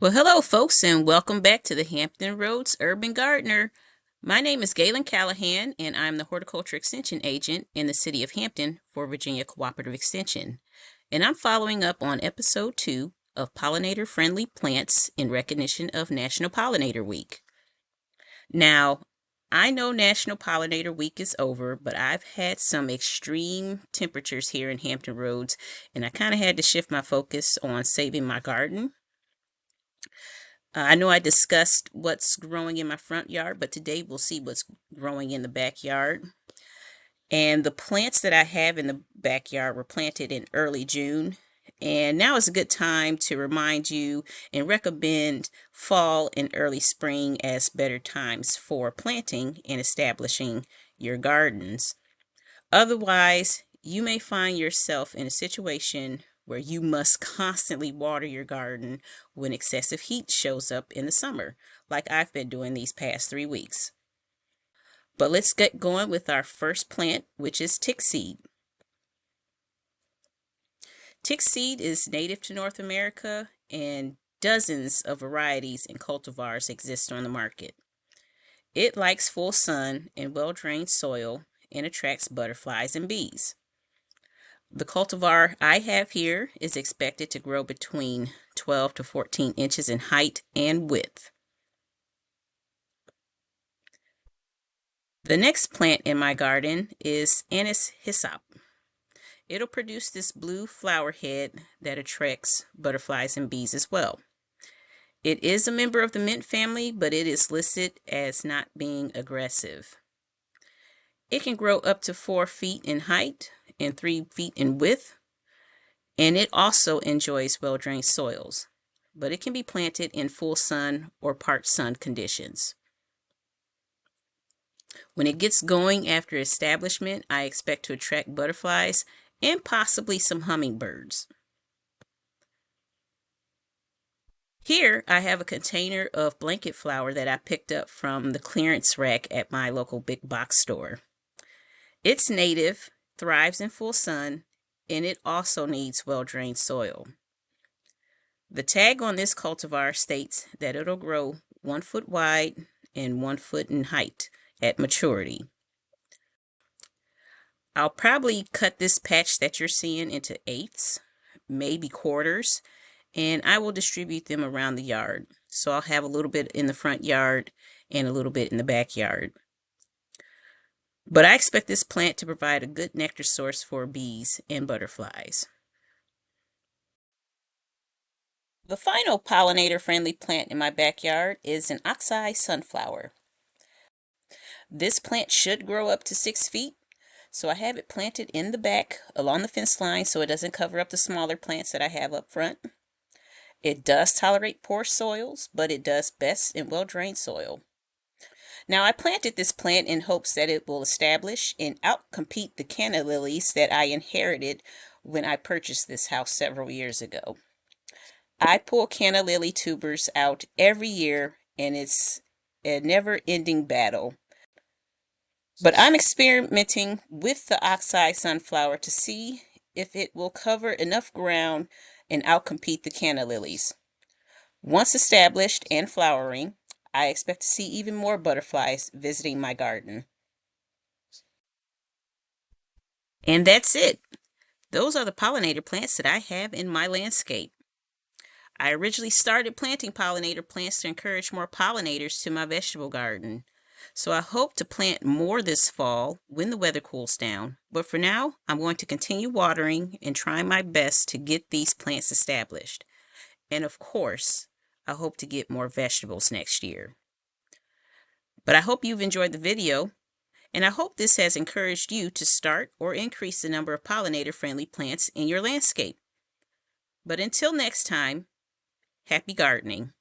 Well, hello, folks, and welcome back to the Hampton Roads Urban Gardener. My name is Galen Callahan, and I'm the Horticulture Extension Agent in the city of Hampton for Virginia Cooperative Extension. And I'm following up on episode 2 of Pollinator-Friendly Plants in recognition of National Pollinator Week. Now, I know National Pollinator Week is over, but I've had some extreme temperatures here in Hampton Roads, and I kind of had to shift my focus on saving my garden. I know I discussed what's growing in my front yard, but today we'll see what's growing in the backyard. And the plants that I have in the backyard were planted in early June. And now is a good time to remind you and recommend fall and early spring as better times for planting and establishing your gardens. Otherwise, you may find yourself in a situation where you must constantly water your garden when excessive heat shows up in the summer, like I've been doing these past 3 weeks. But let's get going with our first plant, which is tick seed. Tick seed is native to North America, and dozens of varieties and cultivars exist on the market. It likes full sun and well-drained soil and attracts butterflies and bees. The cultivar I have here is expected to grow between 12 to 14 inches in height and width. The next plant in my garden is anise hyssop. It'll produce this blue flower head that attracts butterflies and bees as well. It is a member of the mint family, but it is listed as not being aggressive. It can grow up to 4 feet in height and 3 feet in width, and it also enjoys well-drained soils, but it can be planted in full sun or part sun conditions. When it gets going after establishment, I expect to attract butterflies and possibly some hummingbirds. Here I have a container of blanket flower that I picked up from the clearance rack at my local big box store. It's native, thrives in full sun, and it also needs well-drained soil. The tag on this cultivar states that it'll grow 1 foot wide and 1 foot in height at maturity. I'll probably cut this patch that you're seeing into 1/8, maybe quarters, and I will distribute them around the yard. So I'll have a little bit in the front yard and a little bit in the backyard. But I expect this plant to provide a good nectar source for bees and butterflies. The final pollinator-friendly plant in my backyard is an oxeye sunflower. This plant should grow up to 6 feet, so I have it planted in the back along the fence line so it doesn't cover up the smaller plants that I have up front. It does tolerate poor soils, but it does best in well-drained soil. Now, I planted this plant in hopes that it will establish and outcompete the canna lilies that I inherited when I purchased this house several years ago. I pull canna lily tubers out every year, and it's a never-ending battle. But I'm experimenting with the oxeye sunflower to see if it will cover enough ground and outcompete the canna lilies. Once established and flowering, I expect to see even more butterflies visiting my garden. And that's it. Those are the pollinator plants that I have in my landscape. I originally started planting pollinator plants to encourage more pollinators to my vegetable garden. So I hope to plant more this fall when the weather cools down. But for now, I'm going to continue watering and trying my best to get these plants established. And of course, I hope to get more vegetables next year. But I hope you've enjoyed the video, and I hope this has encouraged you to start or increase the number of pollinator-friendly plants in your landscape. But until next time, happy gardening.